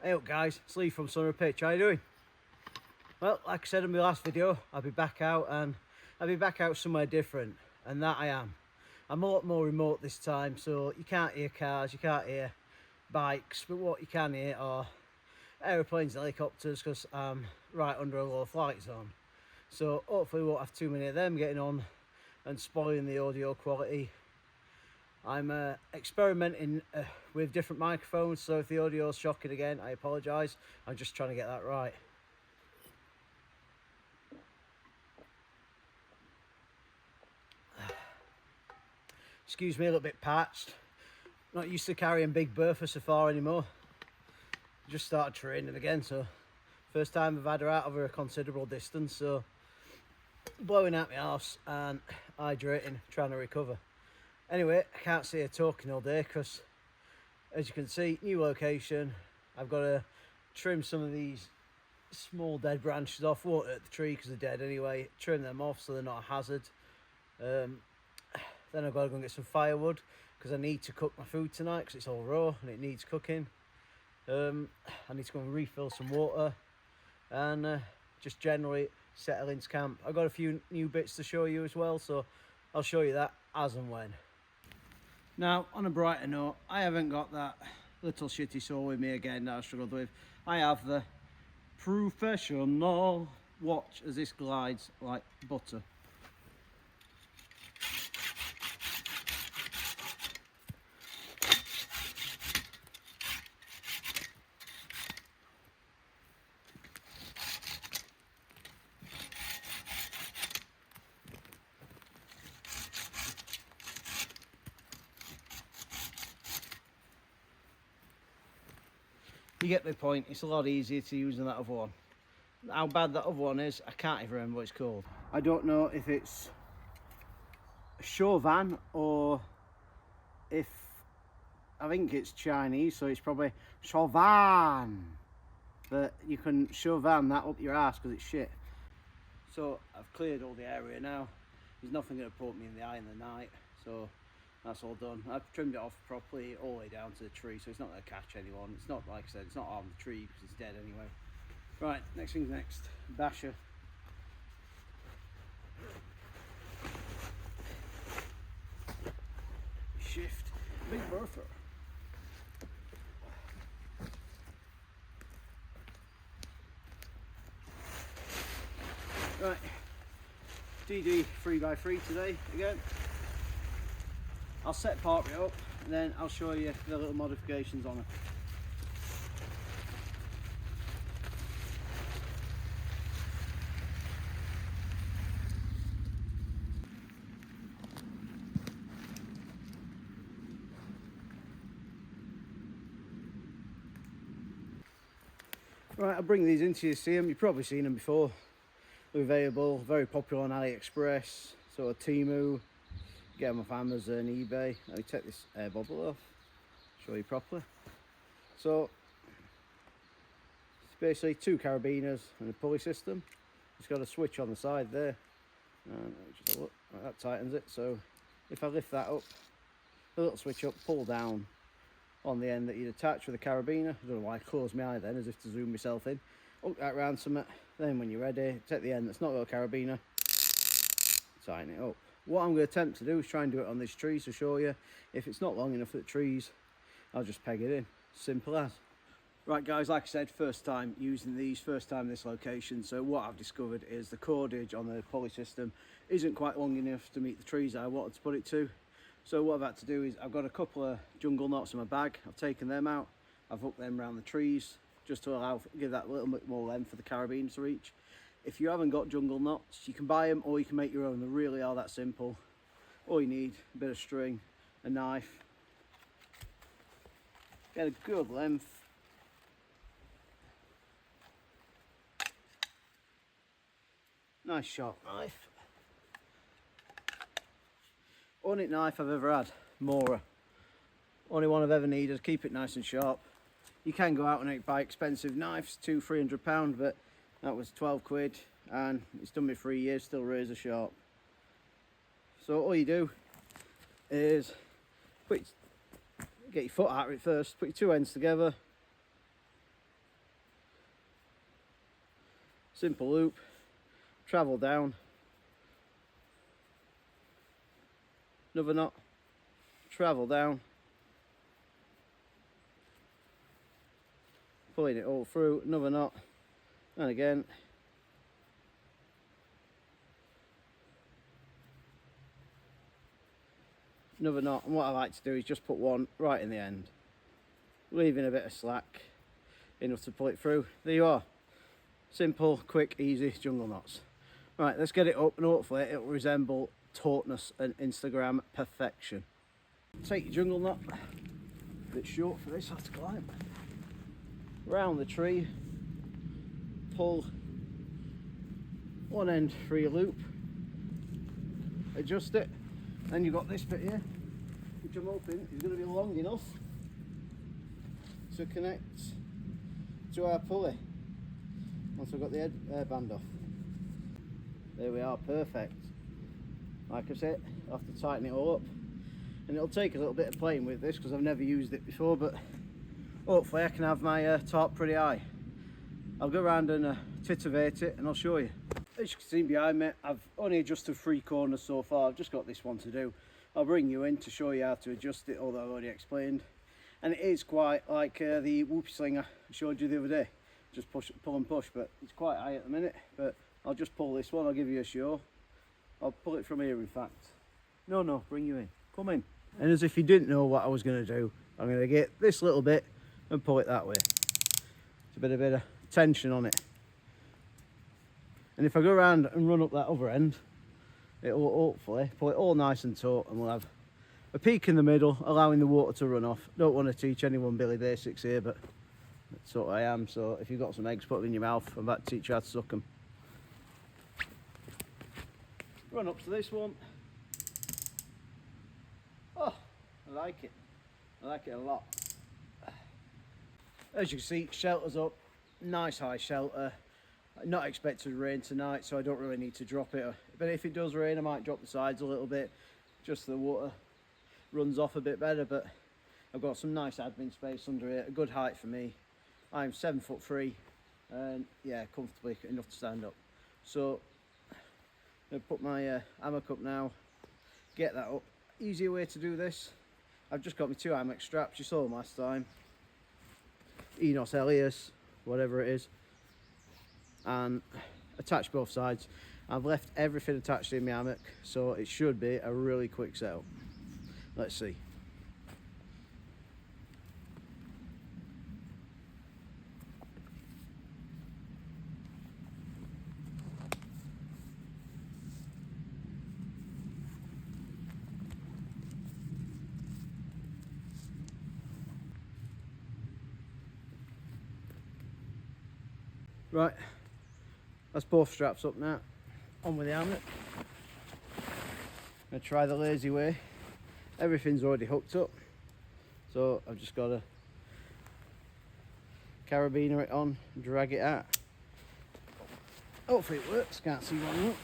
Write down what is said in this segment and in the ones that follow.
Hey up guys, it's Lee from Summer Pitch. How you doing? Well, like I said in my last video, I'll be back out somewhere different, and that I am. I'm a lot more remote this time, so you can't hear cars, you can't hear bikes, but what you can hear are aeroplanes, helicopters, because I'm right under a low flight zone. So hopefully we won't have too many of them getting on and spoiling the audio quality. I'm experimenting with different microphones, so if the audio is shocking again, I apologise. I'm just trying to get that right. Excuse me, a little bit parched. Not used to carrying big Bertha so far anymore. Just started training again, so first time I've had her out over a considerable distance, so blowing out my arse and hydrating, trying to recover. Anyway, I can't see her talking all day because, as you can see, new location. I've got to trim some of these small dead branches off. Won't hurt the tree because they're dead anyway. Trim them off so they're not a hazard. Then I've got to go and get some firewood because I need to cook my food tonight because it's all raw and it needs cooking. I need to go and refill some water and just generally settle into camp. I've got a few new bits to show you as well, so I'll show you that as and when. Now, on a brighter note, I haven't got that little shitty saw with me again that I struggled with. I have the professional. Watch as this glides like butter. You get the point, it's a lot easier to use than that other one. How bad that other one is, I can't even remember what it's called. I don't know if it's Chauvin or if, I think it's Chinese, so it's probably Chauvin. But you can Chauvin that up your ass because it's shit. So I've cleared all the area now. There's nothing going to poke me in the eye in the night, so that's all done. I've trimmed it off properly all the way down to the tree, so it's not going to catch anyone. It's not, like I said, it's not harm the tree because it's dead anyway. Right, next thing's next. Basher. Shift. Big Bertha. Right. DD 3x3 today again. I'll set part of it up and then I'll show you the little modifications on it. Right, I'll bring these into you to see them. You've probably seen them before. They're available, very popular on AliExpress, sort of Temu. Get them off Amazon, eBay. Let me take this air bubble off, show you properly. So it's basically two carabiners and a pulley system. It's got a switch on the side there, and just a look, right, that tightens it. So if I lift that up, the little switch up, pull down on the end that you'd attach with a carabiner. I don't know why I closed my eye then, as if to zoom myself in. Hook that round something. Then when you're ready, take the end that's not got a carabiner, tighten it up. What I'm going to attempt to do is try and do it on this tree to show you. If it's not long enough for the trees, I'll just peg it in. Simple as. Right guys, like I said, first time using these, first time in this location. So what I've discovered is the cordage on the pulley system isn't quite long enough to meet the trees I wanted to put it to. So what I've had to do is I've got a couple of jungle knots in my bag. I've taken them out. I've hooked them around the trees just to give that little bit more length for the carabiner to reach. If you haven't got jungle knots, you can buy them or you can make your own. They really are that simple. All you need, a bit of string, a knife, get a good length. Nice sharp knife. Only knife I've ever had, Mora. Only one I've ever needed, keep it nice and sharp. You can go out and buy expensive knives, £200-300, but that was 12 quid and it's done me 3 years, still razor sharp. So all you do is get your foot out of it first, put your two ends together, Simple loop, travel down, another knot, travel down, pulling it all through, another knot, and again, another knot. And what I like to do is just put one right in the end, leaving a bit of slack, enough to pull it through. There you are. Simple, quick, easy jungle knots. Right, let's get it up and hopefully it'll resemble tautness and Instagram perfection. Take your jungle knot, a bit short for this, I have to climb. Round the tree, pull one end through your loop, adjust it, then you've got this bit here, which I'm hoping is going to be long enough to connect to our pulley once I've got the hairband off. There we are, perfect. Like I said, I'll have to tighten it all up, and it'll take a little bit of playing with this because I've never used it before, but hopefully I can have my top pretty high. I'll go around and titivate it and I'll show you. As you can see behind me, I've only adjusted 3 corners so far. I've just got this one to do. I'll bring you in to show you how to adjust it, although I've already explained. And it is quite like the whoopie sling I showed you the other day. Just pull and push, but it's quite high at the minute. But I'll just pull this one, I'll give you a show. I'll pull it from here, in fact. No, bring you in. Come in. And as if you didn't know what I was going to do, I'm going to get this little bit and pull it that way. It's a bit of tension on it. And if I go around and run up that other end, it will hopefully pull it all nice and taut, and we'll have a peak in the middle, allowing the water to run off. Don't want to teach anyone Billy Basics here, but that's what I am. So if you've got some eggs, put them in your mouth. I'm about to teach you how to suck them. Run up to this one. Oh, I like it. I like it a lot. As you can see, shelter's up. Nice high shelter. Not expected to rain tonight, so I don't really need to drop it. But if it does rain, I might drop the sides a little bit, just so the water runs off a bit better. But I've got some nice admin space under it, a good height for me. I'm 7'3", and yeah, comfortably enough to stand up. So I'm gonna put my hammock up now, get that up. Easier way to do this, I've just got my 2 hammock straps, you saw them last time. Enos Elias, whatever it is, and attach both sides. I've left everything attached in my hammock, so it should be a really quick setup. Let's see. Right, that's both straps up now. On with the hammock. I'm gonna try the lazy way. Everything's already hooked up, so I've just got to carabiner it on, drag it out. Hopefully it works, can't see one up.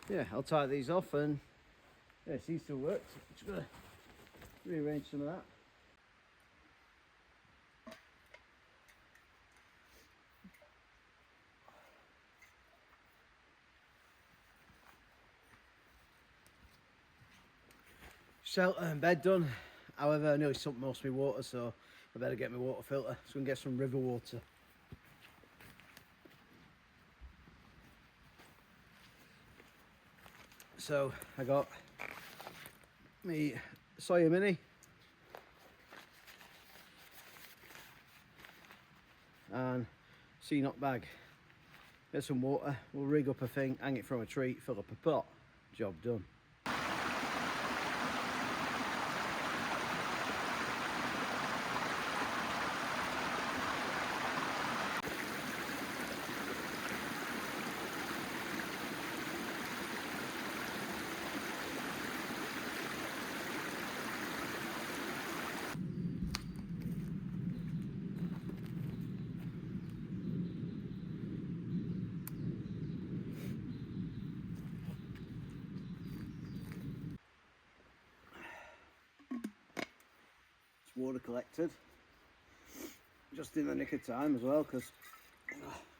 Yeah, I'll tie these off, and yeah, it seems to have worked. Just gotta rearrange some of that. shelter and bed done. However, I nearly sunk most of my water, so I better get my water filter. So I'm going to get some river water. So I got me Sawyer Mini and C-Knot bag. Get some water, we'll rig up a thing, hang it from a tree, fill up a pot, job done. Water collected just in the nick of time as well, because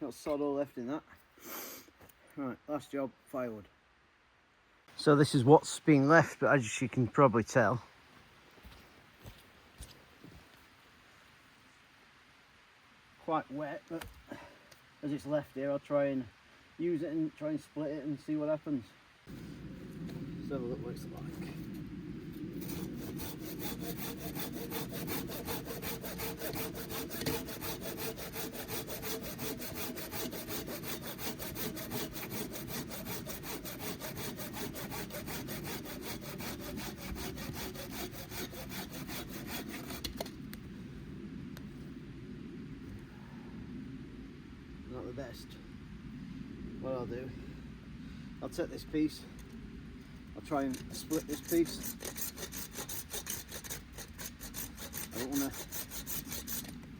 got sod all left in that. Right, last job, firewood. So this is what's been left, but as you can probably tell, quite wet, but as it's left here I'll try and use it and try and split it and see what happens. Let's have a look what it's like. Not the best. What I'll do, I'll take this piece, I'll try and split this piece. I don't want to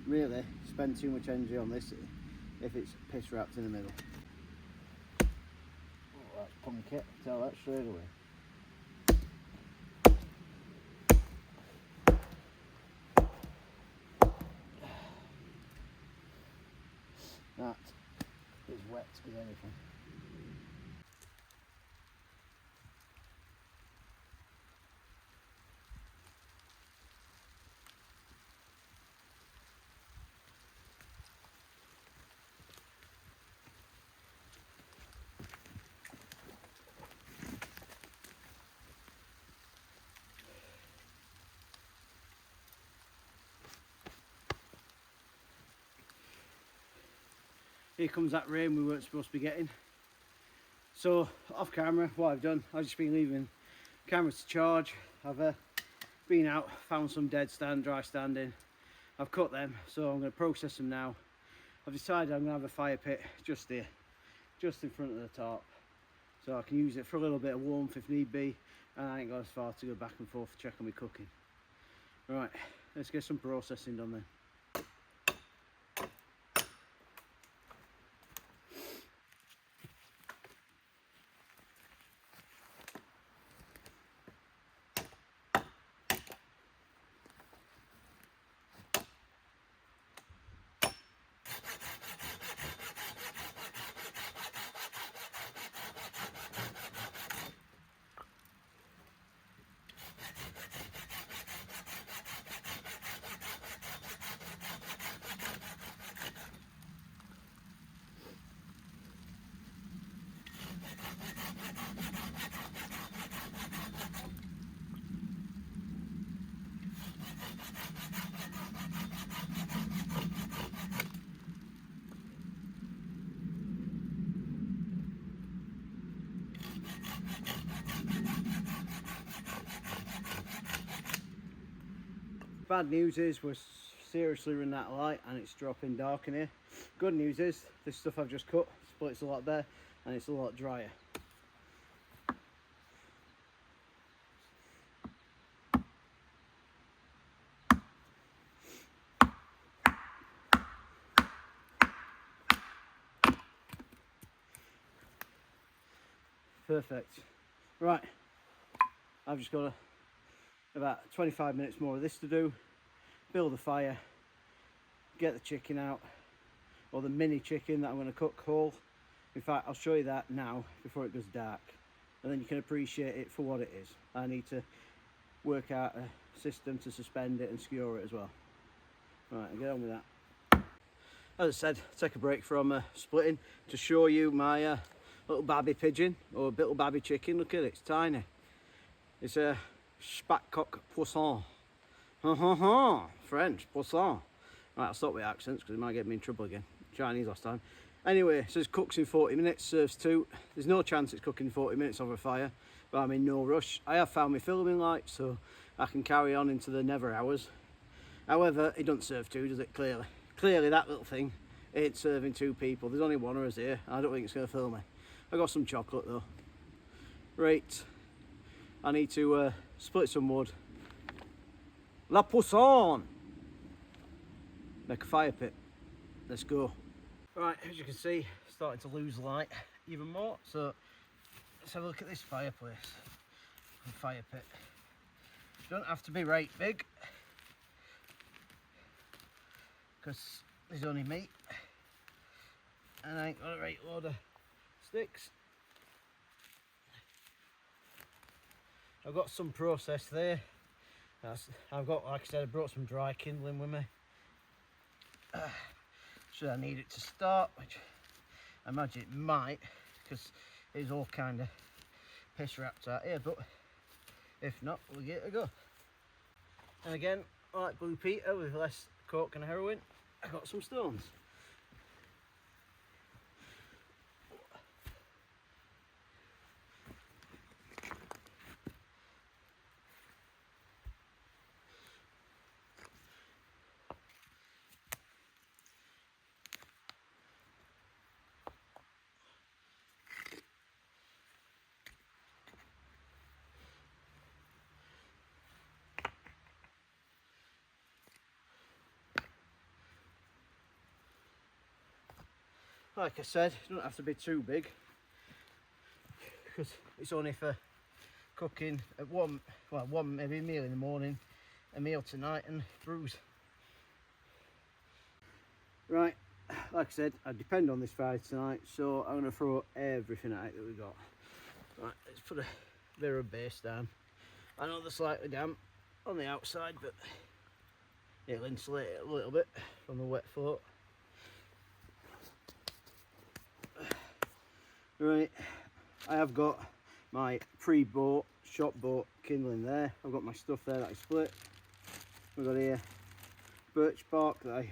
really spend too much energy on this if it's piss wrapped in the middle. Oh, that's punky, tell that straight away. That is wet as anything. Here comes that rain we weren't supposed to be getting. So off camera, what I've done, I've just been leaving cameras to charge. I've been out, found some dead stand, dry standing. I've cut them, so I'm going to process them now. I've decided I'm going to have a fire pit just here, just in front of the tarp. So I can use it for a little bit of warmth if need be, and I ain't got as far to go back and forth to check on my cooking. Right, let's get some processing done then. Bad news is we're seriously running out of light and it's dropping dark in here. Good news is this stuff I've just cut splits a lot better and it's a lot drier. Perfect. Right, I've just got about 25 minutes more of this to do. Build a fire, get the chicken out, or the mini chicken that I'm going to cook whole. In fact, I'll show you that now before it goes dark, and then you can appreciate it for what it is. I need to work out a system to suspend it and secure it as well. Right, I'll get on with that. As I said, take a break from splitting to show you my little babby pigeon, or little babby chicken. Look at it, it's tiny. It's a spatcock poisson. French, poisson. Right, I'll stop with accents because it might get me in trouble again. Chinese last time. Anyway, it says cooks in 40 minutes, serves 2. There's no chance it's cooking 40 minutes over fire, but I'm in no rush. I have found my filming light, so I can carry on into the never hours. However, it doesn't serve 2, does it? Clearly that little thing ain't serving 2 people. There's only one of us here. I don't think it's going to fill me. I got some chocolate though. Right, I need to split some wood. La poisson! Make a fire pit. Let's go. Right, as you can see, starting to lose light even more. So let's have a look at this fireplace. Fire pit. Don't have to be right big, because there's only me and I ain't got a right load of sticks. I've got some process there. I've got, like I said, I brought some dry kindling with me. Should I need it to start, which I imagine it might, because it's all kind of piss wrapped out here, but if not, we'll give it a go. And again, like Blue Peter with less coke and heroin, I got some stones. Like I said, it doesn't have to be too big, because it's only for cooking at one maybe meal in the morning, a meal tonight, and brews. Right, like I said, I depend on this fire tonight, so I'm going to throw everything at it that we got. Right, let's put a bit of base down. I know they're slightly damp on the outside, but it'll insulate it a little bit from the wet floor. Right, I have got my pre-bought, shop bought kindling there. I've got my stuff there that I split. We've got here birch bark that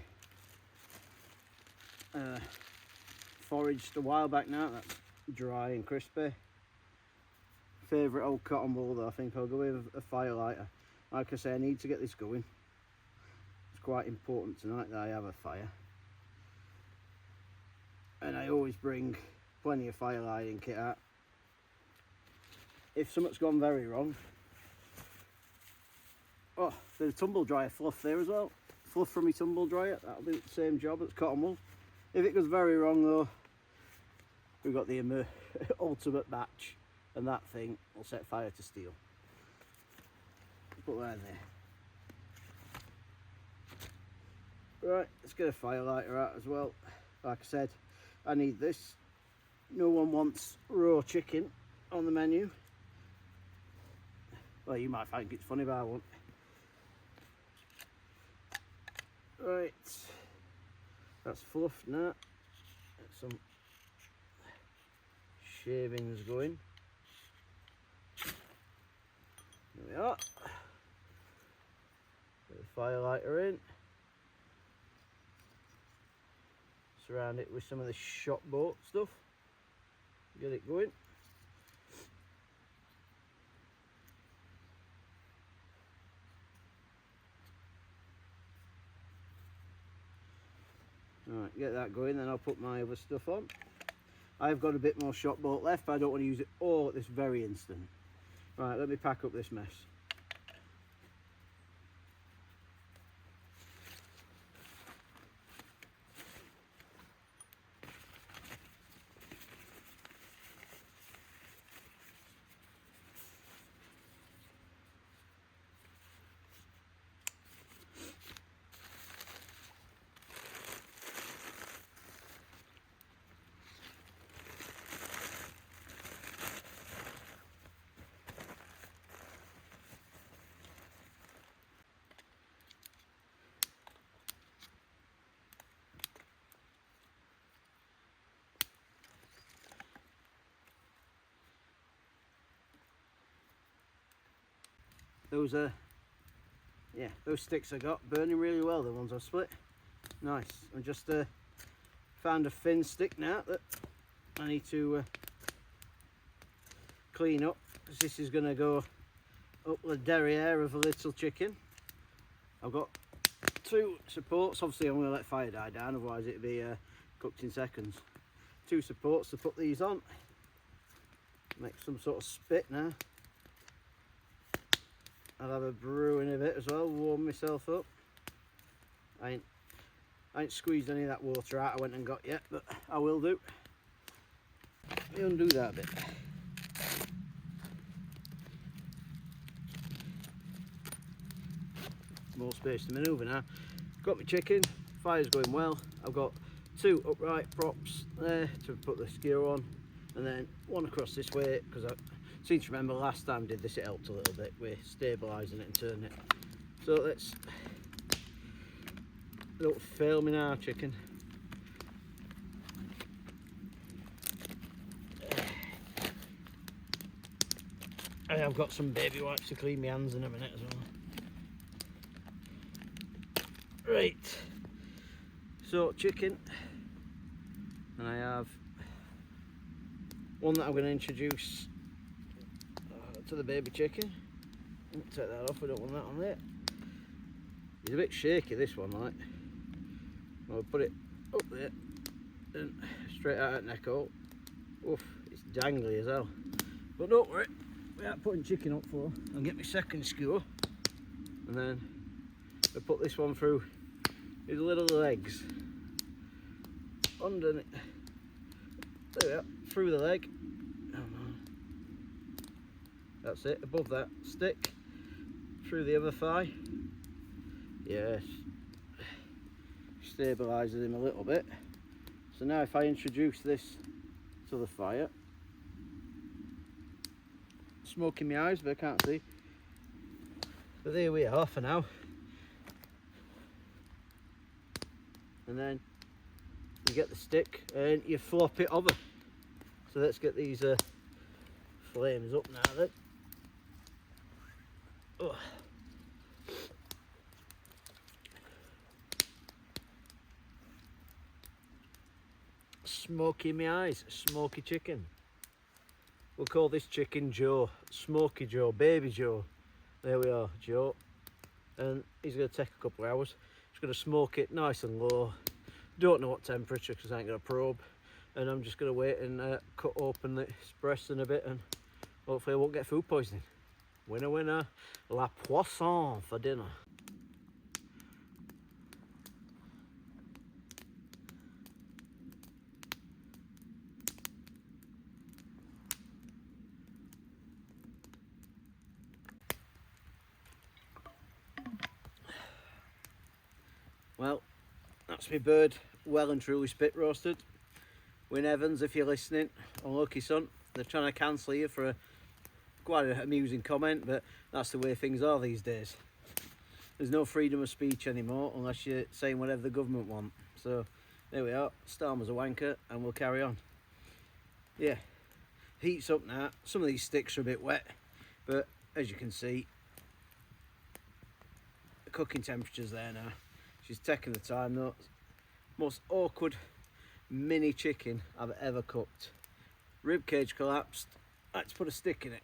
I foraged a while back now. That's dry and crispy. Favourite old cotton wool that I think I'll go with a firelighter. Like I say, I need to get this going. It's quite important tonight that I have a fire. And I always bring plenty of fire lighting kit out. If something's gone very wrong, oh, there's a tumble dryer fluff there as well. Fluff from my tumble dryer, that'll do the same job as cotton wool. If it goes very wrong though, we've got the ultimate match, and that thing will set fire to steel. Put that in there. Right, let's get a fire lighter out as well. Like I said, I need this. No one wants raw chicken on the menu. Well, you might think it's funny, but I won't. Right, that's fluffed now. Get some shavings going. There we are. Put the fire lighter in. Surround it with some of the shop bought stuff. Get it going. Alright, get that going, then I'll put my other stuff on. I've got a bit more shop bought left, but I don't want to use it all at this very instant. Right, let me pack up this mess. those yeah, those sticks I got burning really well, the ones I split. Nice. I just found a thin stick now that I need to clean up, because this is going to go up the derriere of a little chicken. I've got 2 supports. Obviously I'm going to let fire die down, otherwise it'll be cooked in seconds. 2 supports to put these on. Make some sort of spit now. I'll have a brew in a bit as well, warm myself up. I ain't squeezed any of that water out I went and got yet, but I will do. Let me undo that a bit. More space to manoeuvre now. Got my chicken, fire's going well. I've got 2 upright props there to put the skewer on, and then 1 across this way, because I seem to remember last time I did this it helped a little bit with stabilising it and turning it. So let's, don't fail me now, chicken. And I've got some baby wipes to clean my hands in a minute as well. Right, so chicken, and I have one that I'm going to introduce to the baby chicken. Take that off, I don't want that on there. He's a bit shaky, this one, like. I'll put it up there and straight out at neck hole. Oof, it's dangly as hell. But don't worry, without putting chicken up for, I'll get my second skewer, and then I'll put this one through his little legs. Underneath, there we are, through the leg. That's it, above that stick, through the other thigh. Yes, stabilises him a little bit. So now if I introduce this to the fire, smoking my eyes but I can't see, but there we are for now. And then you get the stick and you flop it over. So let's get these flames up now then. Oh. Smoky in my eyes, smoky chicken. We'll call this chicken Joe, Smoky Joe, Baby Joe. There we are, Joe. And he's going to take a couple of hours. Just going to smoke it nice and low. Don't know what temperature because I ain't got a probe. And I'm just going to wait and cut open this breast in a bit, and hopefully I won't get food poisoning. Winner, winner, la poisson for dinner. Well, that's my bird, well and truly spit roasted. Win Evans, if you're listening, unlucky son. They're trying to cancel you for quite an amusing comment, but that's the way things are these days. There's no freedom of speech anymore unless you're saying whatever the government want. So there we are, Starmer's a wanker, and we'll carry on. Yeah, heat's up now. Some of these sticks are a bit wet, but as you can see, the cooking temperature's there now. She's taking the time though. Most awkward mini chicken I've ever cooked. Rib cage collapsed. I had to put a stick in it.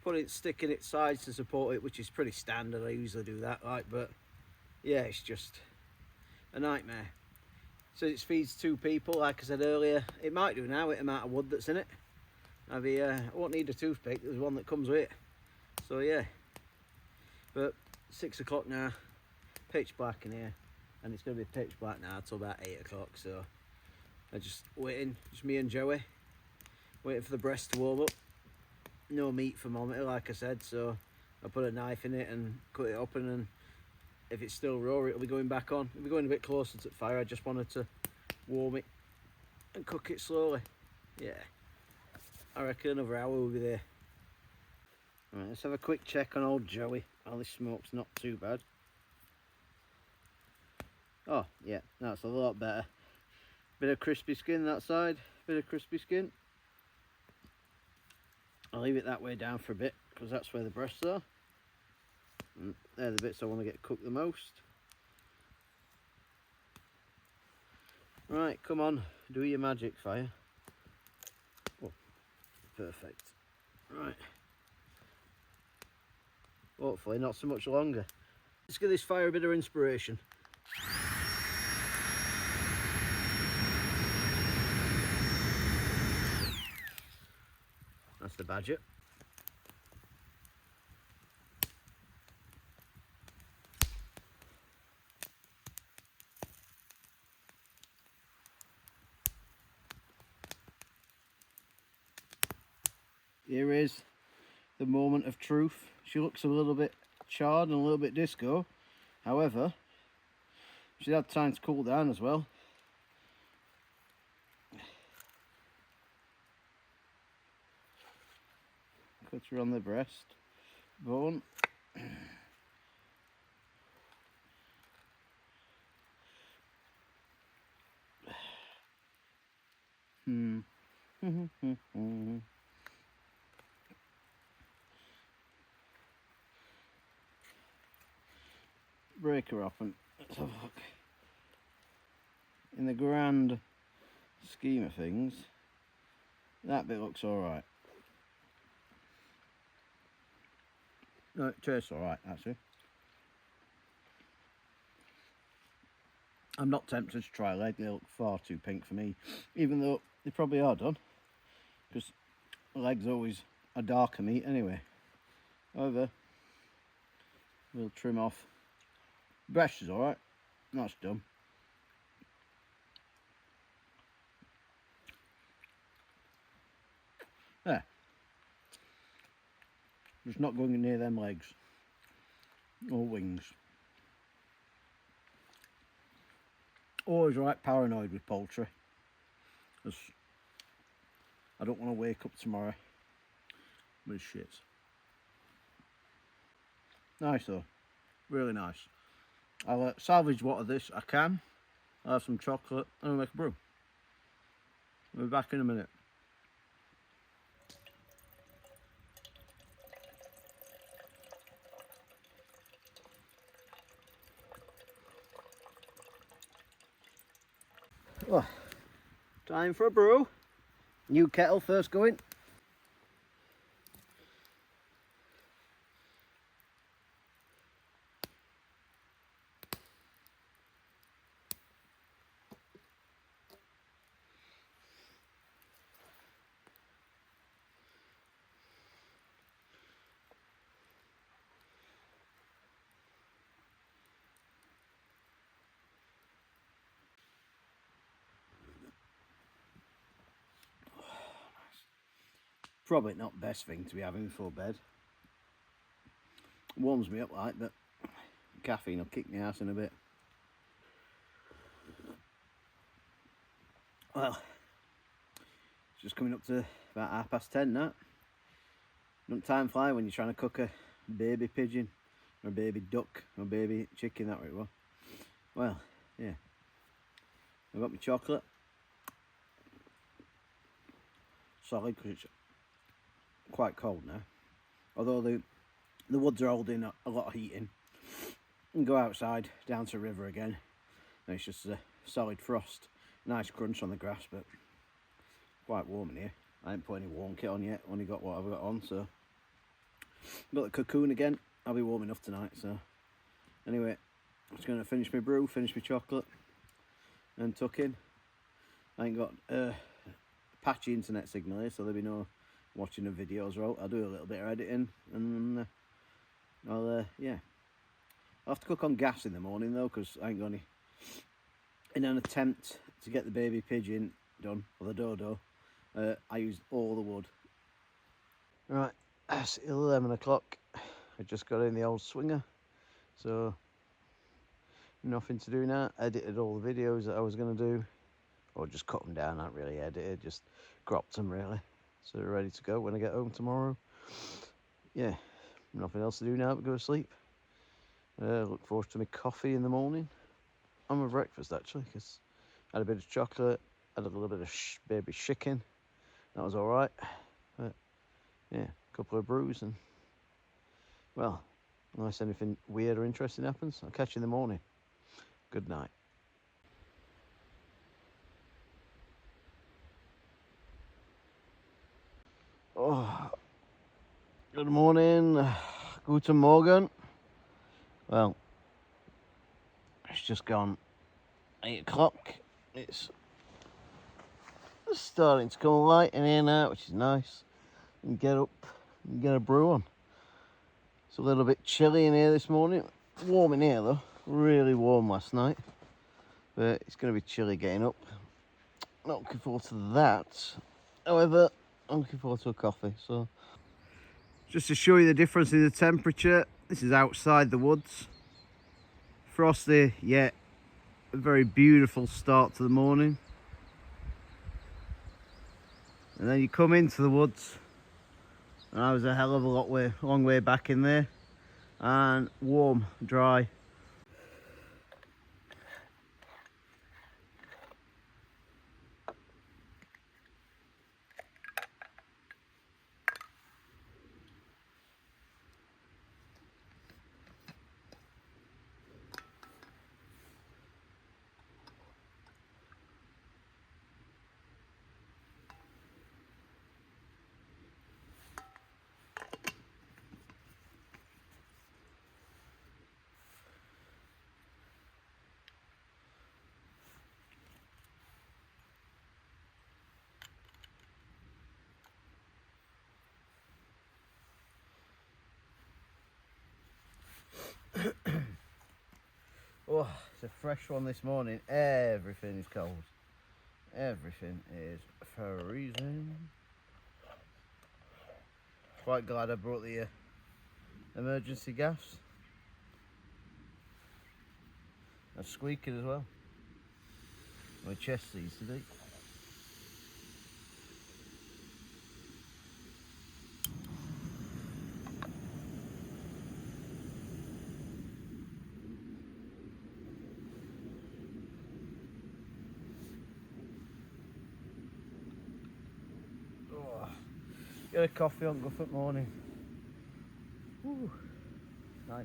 Put a stick in its sides to support it, which is pretty standard. I usually do that, like, but yeah, it's just a nightmare. So it feeds 2 people, like I said earlier. It might do now with the amount of wood that's in it. I won't need a toothpick. There's one that comes with it. So yeah. But 6 o'clock now. Pitch black in here, and it's going to be pitch black now till about 8 o'clock. So I'm just waiting, just me and Joey, waiting for the breast to warm up. No meat thermometer, like I said, so I put a knife in it and cut it open, and if it's still raw it'll be going back on. It'll be going a bit closer to the fire. I just wanted to warm it and cook it slowly. Yeah, I reckon another hour will be there. Right, let's have a quick check on old Joey. Oh, this smoke's not too bad. Oh yeah, that's a lot better. Bit of crispy skin that side, bit of crispy skin. I'll leave it that way down for a bit because that's where the breasts are. And they're the bits I want to get cooked the most. Right, come on, do your magic, fire. Oh, perfect. Right. Hopefully not so much longer. Let's give this fire a bit of inspiration. That's the badger. Here is the moment of truth. She looks a little bit charred and a little bit disco. However, she's had time to cool down as well. Cut her on the breast bone. Break her up and let's have a look. In the grand scheme of things, that bit looks alright. No, it tastes alright actually. I'm not tempted to try leg, they look far too pink for me, even though they probably are done, because legs always a darker meat anyway. However, we'll trim off. Breast is alright, that's done. There. Just not going near them legs or wings. Always right paranoid with poultry, because I don't want to wake up tomorrow with shit. Nice though, really nice. I'll salvage what of this I can. I'll have some chocolate and I'll make a brew. We'll be back in a minute. Oh, time for a brew. New kettle first going. Probably not the best thing to be having before bed. Warms me up like, but caffeine will kick my ass in a bit. Well, it's just coming up to about 10:30 now. Don't time fly when you're trying to cook a baby pigeon or a baby duck or a baby chicken, that way it was. Well, yeah. I've got my chocolate. Solid, because it's quite cold now. Although the woods are holding a lot of heat in. And go outside, down to the river again. And it's just a solid frost. Nice crunch on the grass, but quite warm in here. I haven't put any warm kit on yet, only got what I've got on, so. Got the cocoon again, I'll be warm enough tonight, so. Anyway, I'm just going to finish my brew, finish my chocolate, and tuck in. I ain't got patchy internet signal here, so there'll be no watching the videos. I'll do a little bit of editing, and yeah. I'll have to cook on gas in the morning though, because I ain't got any. In an attempt to get the baby pigeon done, or the dodo, I used all the wood. Right, it's 11 o'clock. I just got in the old swinger, so nothing to do now. Edited all the videos that I was going to do, or just cut them down, not really edited, just cropped them really. So they're ready to go when I get home tomorrow. Yeah, nothing else to do now but go to sleep. Look forward to my coffee in the morning. And my breakfast actually, because I had a bit of chocolate, had a little bit of baby chicken. That was alright. But yeah, a couple of brews and, well, unless anything weird or interesting happens. I'll catch you in the morning. Good night. Oh, good morning. Guten Morgen. Well, it's just gone 8 o'clock. It's starting to come light in here now, which is nice. And get up and get a brew on. It's a little bit chilly in here this morning. Warm in here though. Really warm last night. But it's going to be chilly getting up. Not looking forward to that. However, I'm looking forward to a coffee. So, just to show you the difference in the temperature, this is outside the woods. Frosty, yet a very beautiful start to the morning. And then you come into the woods, and I was a hell of a long way back in there, and warm, dry. Oh, it's a fresh one this morning. Everything is cold. Everything is freezing. Quite glad I brought the emergency gas. I'm squeaking as well. My chest seems to be. Get a coffee on Guffet morning. Woo. Nice.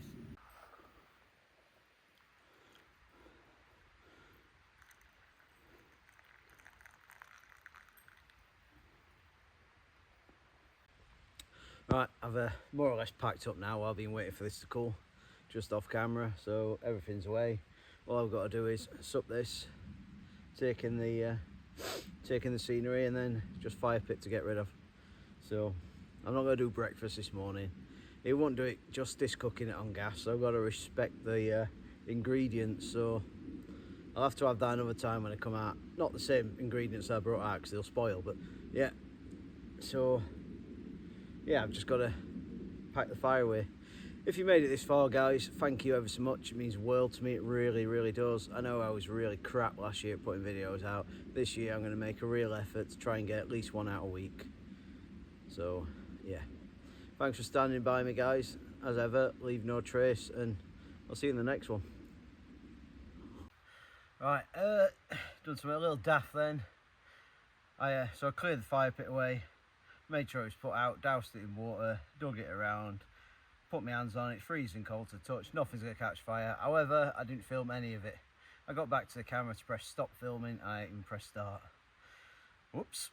Right, I've more or less packed up now while I've been waiting for this to cool, just off camera, so everything's away. All I've got to do is sup this, take in the scenery, and then just fire pit to get rid of. So I'm not going to do breakfast this morning. It won't do it justice cooking it on gas, so I've got to respect the ingredients. So I'll have to have that another time when I come out. Not the same ingredients I brought out because they'll spoil, but yeah. So yeah, I've just got to pack the fire away. If you made it this far, guys, thank you ever so much. It means the world to me. It really, really does. I know I was really crap last year putting videos out. This year I'm going to make a real effort to try and get at least one out a week. So yeah, thanks for standing by me, guys. As ever, leave no trace, and I'll see you in the next one. Right, done something a little daft then. So I cleared the fire pit away, made sure it was put out, doused it in water, dug it around, put my hands on it. It's freezing cold to touch, nothing's gonna catch fire. However, I didn't film any of it. I got back to the camera to press stop filming, I didn't even press start. Whoops.